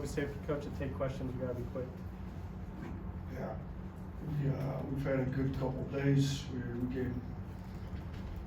Safety coach to take questions. We gotta be quick. Yeah, we've had a good couple days. We gave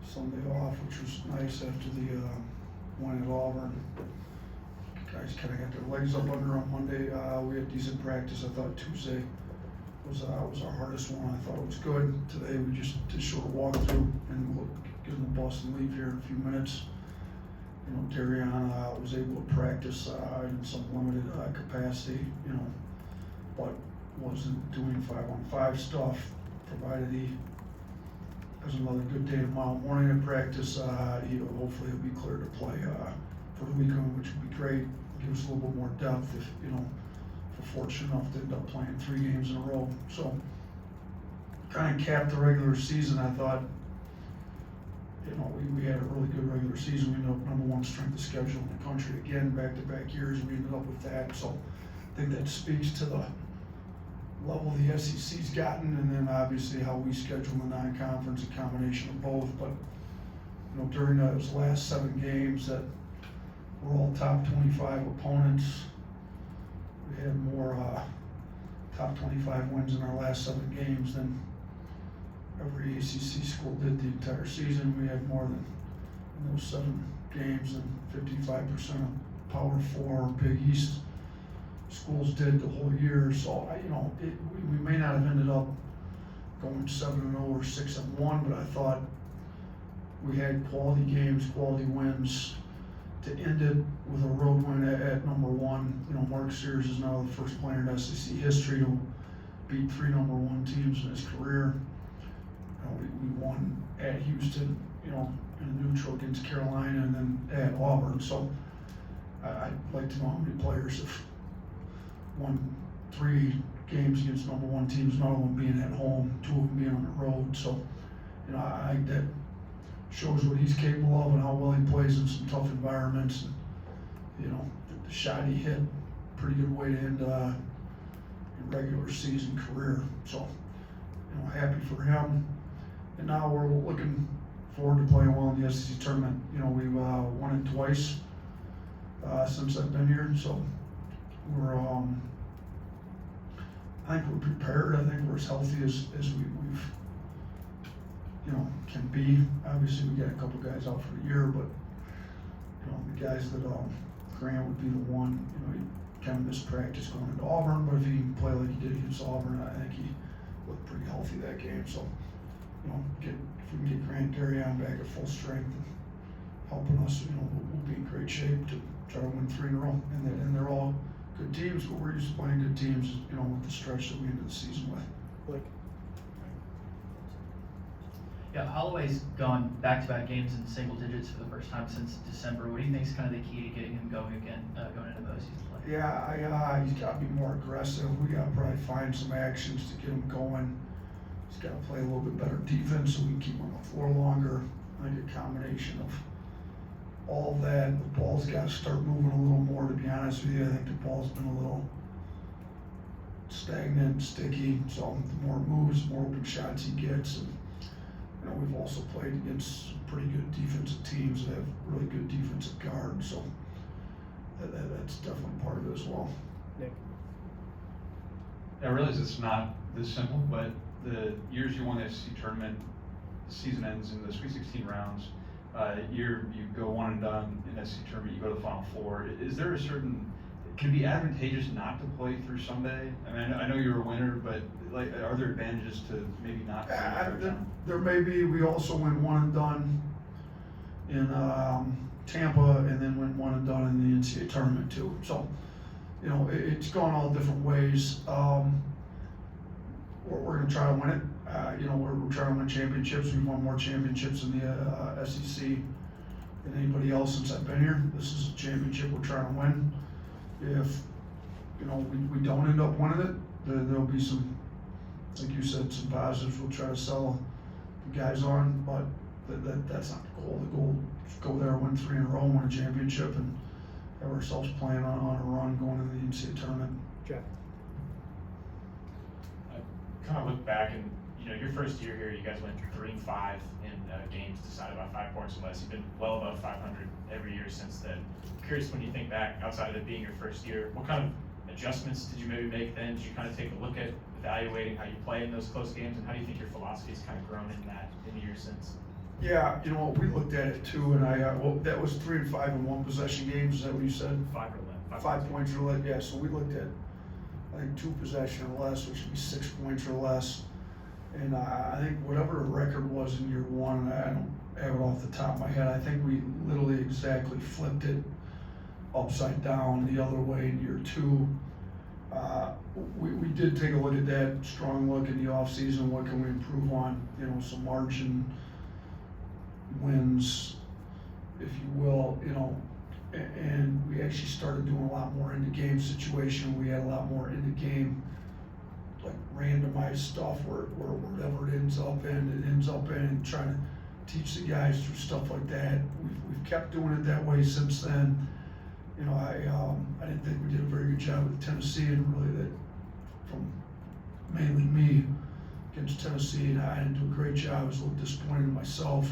Sunday off, which was nice after the win at Auburn. Guys kind of got their legs up under on Monday. We had decent practice. I thought Tuesday was our hardest one. I thought it was good. Today we just did a short walkthrough, and we'll get in the bus and leave here in a few minutes. You know, Darian was able to practice in some limited capacity, you know, but wasn't doing 5-on-5 stuff, provided he has another good day tomorrow morning at practice. Hopefully he'll be clear to play for the weekend, which would be great. Give us a little bit more depth if, you know, if we're fortunate enough to end up playing 3 games in a row. So, kind of capped the regular season. I thought, you know, we had a really good regular season. We ended up #1 strength of schedule in the country again, back-to-back years. We ended up with that. So I think that speaks to the level the SEC's gotten, and then obviously how we schedule the non-conference, a combination of both. But, you know, during those last 7 games that were all top 25 opponents, we had more top 25 wins in our last 7 games than every ACC school did the entire season. We had more than, in those 7 games, than 55% of Power 4 Big East schools did the whole year. So, you know, we may not have ended up going 7-0 or 6-1, but I thought we had quality games, quality wins to end it with a road win at #1. You know, Mark Sears is now the first player in SEC history to beat 3 #1 teams in his career. You know, we won at Houston, you know, in a neutral against Carolina, and then at Auburn. So I'd like to know how many players have won 3 games against #1 teams, none of them being at home, 2 of them being on the road. So, you know, I that shows what he's capable of and how well he plays in some tough environments. And, you know, the shot he hit, pretty good way to end a regular season career. So, you know, happy for him. And now we're looking forward to playing well in the SEC tournament. You know, we've won it twice since I've been here. So we're, I think we're prepared. I think we're as healthy as we've, you know, can be. Obviously, we got a couple guys out for the year, but, you know, the guys that Grant would be the one. You know, he kind of missed practice going into Auburn, but if he can play like he did against Auburn, I think he looked pretty healthy that game. So, you know, if we can get Grant Darian back at full strength and helping us, you know, we'll be in great shape to try to win 3 in a row. And they're all good teams, but we're used to playing good teams, you know, with the stretch that we ended the season with. Blake. Yeah, Holloway's gone back-to-back games in single digits for the first time since December. What do you think is kind of the key to getting him going again, going into postseason play? Yeah, he's got to be more aggressive. We got to probably find some actions to get him going. He's got to play a little bit better defense so we can keep him on the floor longer. I think a combination of all that. The ball's got to start moving a little more, to be honest with you. I think the ball's been a little stagnant, sticky. So the more moves, the more open shots he gets. And, you know, we've also played against some pretty good defensive teams that have really good defensive guards. So that's definitely part of it as well. Nick. I realize it's not this simple, but the years you won the SEC tournament, the season ends in the Sweet 16 rounds. You go 1 and done in SEC tournament, you go to the Final Four. Is there a certain, can it be advantageous not to play through Sunday? I mean, I know you're a winner, but like, are there advantages to maybe not? There may be. We also went 1 and done in Tampa, and then went 1 and done in the NCAA tournament too. So, you know, it's gone all different ways. We're going to try to win it. You know, we're trying to win championships. We've won more championships in the SEC than anybody else since I've been here. This is a championship we're trying to win. If, you know, we don't end up winning it, there'll be some, like you said, some positives we'll try to sell the guys on, but that's not the goal. The goal is to go there, win 3 in a row, win a championship, and have ourselves playing on a run going into the NCAA tournament. Jeff. I kind of look back, and your first year here, you guys went 3-5 in games decided by 5 points or less. You've been well above 500 every year since then. I'm curious, when you think back, outside of it being your first year, what kind of adjustments did you maybe make then? Did you kind of take a look at evaluating how you play in those close games, and how do you think your philosophy has kind of grown in the years since? Yeah, we looked at it too, and that was 3-5 in one possession games. Is that what you said? 5 or less. 5 points or less. Yeah, so we looked at, I think, 2 possession or less, which would be 6 points or less. And I think whatever the record was in year one, I don't have it off the top of my head, I think we literally exactly flipped it upside down the other way in year two. We did take a look at that, strong look in the offseason, what can we improve on, some margin wins, if you will, and we actually started doing a lot more in the game situation. We had a lot more in the game, like randomized stuff where whatever it ends up in, and trying to teach the guys through stuff like that. We've kept doing it that way since then. I didn't think we did a very good job with Tennessee, and really that from mainly me against Tennessee, and I didn't do a great job. I was a little disappointed in myself.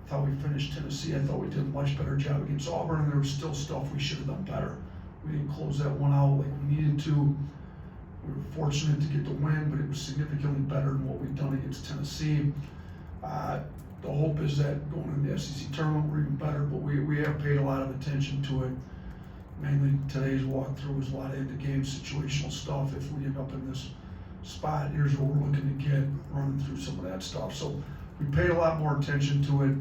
I thought we finished Tennessee. I thought we did a much better job against Auburn, and there was still stuff we should have done better. We didn't close that one out like we needed to. We were fortunate to get the win, but it was significantly better than what we've done against Tennessee. The hope is that going into the SEC tournament, we're even better, but we have paid a lot of attention to it. Mainly today's walkthrough was a lot of end-of-game situational stuff. If we end up in this spot, here's what we're looking to get, running through some of that stuff. So we paid a lot more attention to it.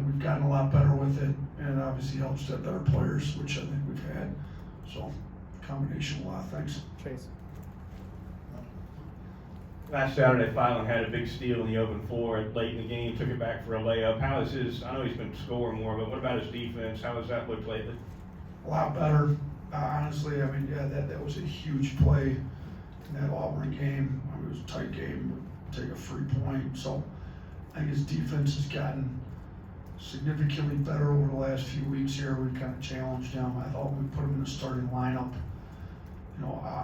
We've gotten a lot better with it, and it obviously helps to have better players, which I think we've had. So combination of a lot of things. Chase. Last Saturday, Fylan had a big steal in the open floor late in the game, took it back for a layup. How is his, I know he's been scoring more, but what about his defense? How has that looked lately? A lot better, honestly. I mean, yeah, that was a huge play in that Auburn game. I mean, it was a tight game, take a free point. So I think his defense has gotten significantly better over the last few weeks here. We've kind of challenged him. I thought we put him in the starting lineup.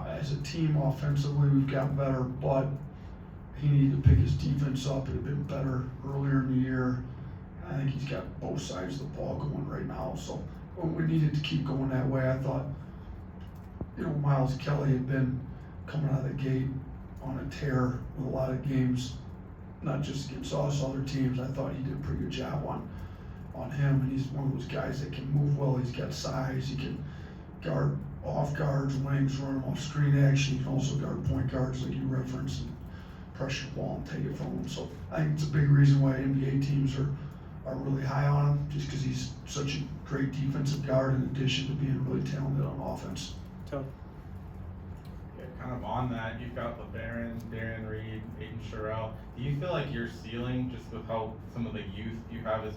As a team offensively, we've gotten better, but he needed to pick his defense up. It had been better earlier in the year. I think he's got both sides of the ball going right now. So we needed to keep going that way. I thought, Miles Kelly had been coming out of the gate on a tear with a lot of games, not just against us, other teams. I thought he did a pretty good job on him, and he's one of those guys that can move well. He's got size. He can guard off guards, wings, run them off screen action. He can also guard point guards like you referenced, and pressure the ball and take it from him. So I think it's a big reason why NBA teams are really high on him, just because he's such a great defensive guard in addition to being really talented on offense. Tony. Yeah, kind of on that, you've got LeBaron, Darian Reed, Aiden Sherrill. Do you feel like your ceiling, just with how some of the youth you have, is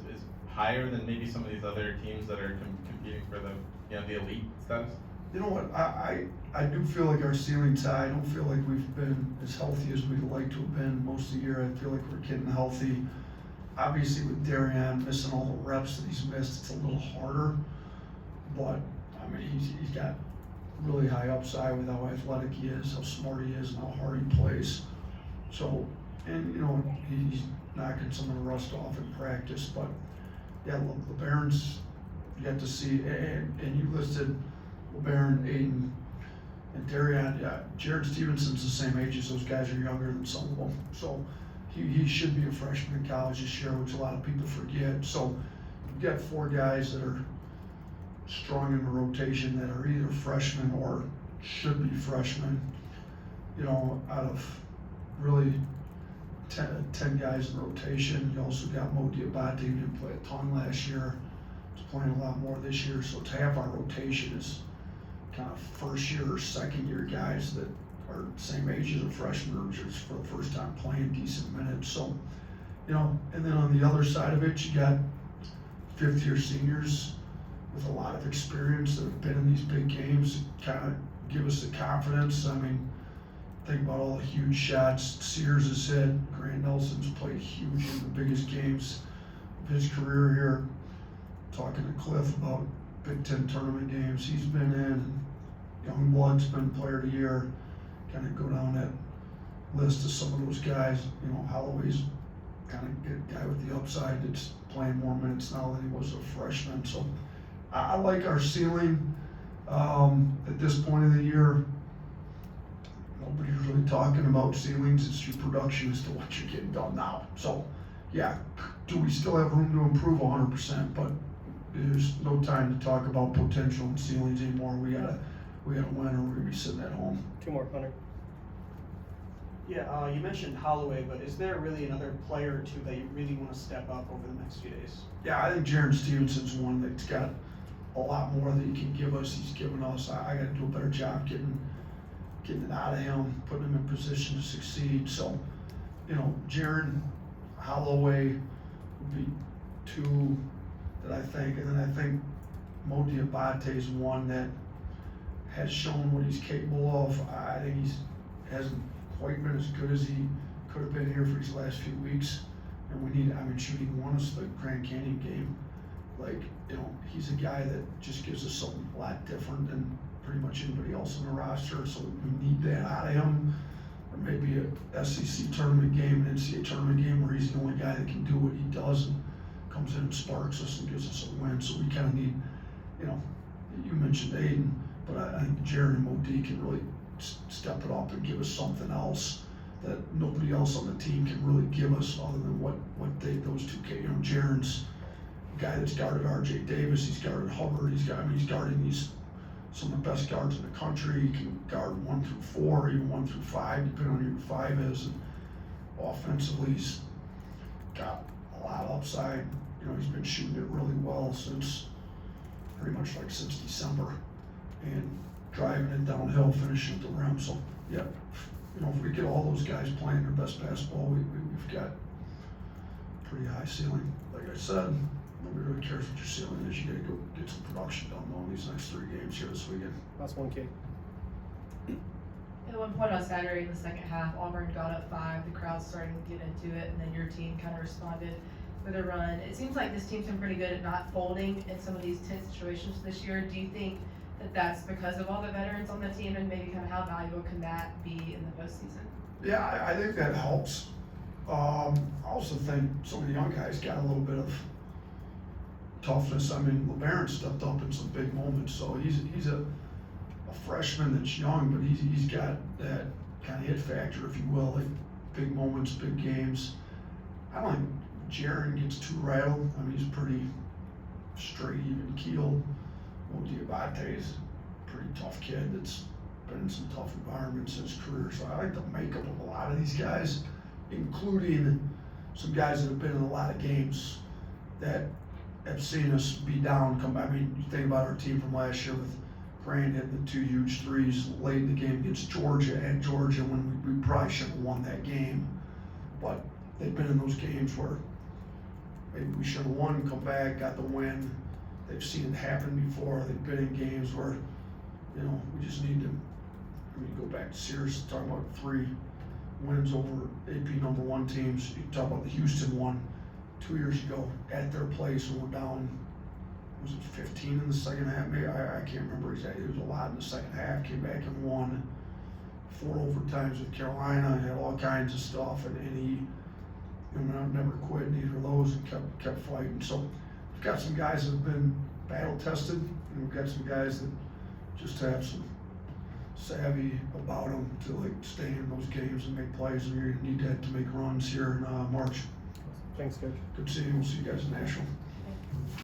higher than maybe some of these other teams that are competing for the elite status? You know what, I do feel like our ceiling's high. I don't feel like we've been as healthy as we'd like to have been most of the year. I feel like we're getting healthy. Obviously with Darian missing all the reps that he's missed, it's a little harder, but I mean, he's got really high upside with how athletic he is, how smart he is, and how hard he plays. So, and he's knocking some of the rust off in practice, but yeah, LeBaron's, you got to see, and you listed LeBaron, Aiden, and Darian. Yeah, Jared Stevenson's the same age as those guys, are younger than some of them. So he should be a freshman in college this year, which a lot of people forget. So you've got 4 guys that are strong in the rotation that are either freshmen or should be freshmen, out of really 10 guys in rotation. You also got Mo Diabate, who didn't play a ton last year. He's playing a lot more this year. So to have our rotation is kind of first year or second year guys that are the same age as a freshman, or just for the first time playing decent minutes. So, and then on the other side of it, you got 5th year seniors with a lot of experience that have been in these big games, kind of give us the confidence. I mean, think about all the huge shots Sears has hit. Grant Nelson's played huge in the biggest games of his career here. Talking to Cliff about Big Ten tournament games he's been in. Youngblood's been player of the year. Kind of go down list of some of those guys. You know, Holloway's kind of good guy with the upside that's playing more minutes now than he was a freshman. So I like our ceiling. At this point of the year, nobody's really talking about ceilings. It's your production as to what you're getting done now. So, yeah, do we still have room to improve 100%? But there's no time to talk about potential and ceilings anymore. We gotta win, or we're gonna be sitting at home. 2 more, Hunter. Yeah, you mentioned Holloway, but is there really another player or two that you really want to step up over the next few days? Yeah, I think Jaron Stevenson's one that's got a lot more that he can give us. He's given us. I got to do a better job getting it out of him, putting him in position to succeed. So, you know, Jaron, Holloway would be 2 that I think, and then I think Mo Diabate is one that has shown what he's capable of. I think he's hasn't quite been as good as he could have been here for these last few weeks. And we need, I mean, shoot, he won us the Grand Canyon game. Like, you know, he's a guy that just gives us something a lot different than pretty much anybody else on the roster. So we need that out of him. Or maybe a SEC tournament game, an NCAA tournament game where he's the only guy that can do what he does and comes in and sparks us and gives us a win. So we kind of need, you know, you mentioned Aiden, but I think Jaron and Modi can really step it up and give us something else that nobody else on the team can really give us other than what those 2 can. You know, Jaron's a guy that's guarded RJ Davis, he's guarded Hubbard, he's guarding some of the best guards in the country. He can guard 1 through 4, even 1 through 5, depending on who your 5 is. And offensively, he's got a lot of upside. You know, he's been shooting it really well since pretty much like since December, and driving it downhill, finishing at the rim. So, yeah, you know, if we get all those guys playing their best basketball, we've got pretty high ceiling. Like I said, nobody really cares what your ceiling is. You got to go get some production done on these next 3 games here this weekend. Last one, Kate. At one point on Saturday in the second half, Auburn got up 5. The crowd's starting to get into it, and then your team kind of responded with a run. It seems like this team's been pretty good at not folding in some of these tense situations this year. Do you think that that's because of all the veterans on the team, and maybe kind of how valuable can that be in the postseason? Yeah, I think that helps. I also think some of the young guys got a little bit of toughness. I mean, LeBaron stepped up in some big moments, so he's a freshman that's young, but he's got that kind of hit factor, if you will, like big moments, big games. I don't think Jaron gets too rattled. I mean, he's pretty straight, even keel. Mo Diabate is a pretty tough kid that's been in some tough environments in his career. So I like the makeup of a lot of these guys, including some guys that have been in a lot of games that have seen us be down. I mean, you think about our team from last year with Grant hitting the 2 huge threes late in the game against Georgia when we probably should have won that game. But they've been in those games where maybe we should have won, come back, got the win. They've seen it happen before. They've been in games where, you know, we just need to, I mean, go back to Sears, talking about 3 wins over AP #1 teams. You talk about the Houston one 2 years ago at their place when we're down, was it 15 in the second half? Maybe I can't remember exactly. It was a lot in the second half. Came back and won 4 overtimes with Carolina. Had all kinds of stuff, and he, you know, never quit in either of those and kept fighting. So we've got some guys that have been battle tested, and we've got some guys that just have some savvy about them to like stay in those games and make plays, and you're gonna need that to make runs here in March. Thanks, Coach. Good seeing you. We'll see you guys in Nashville.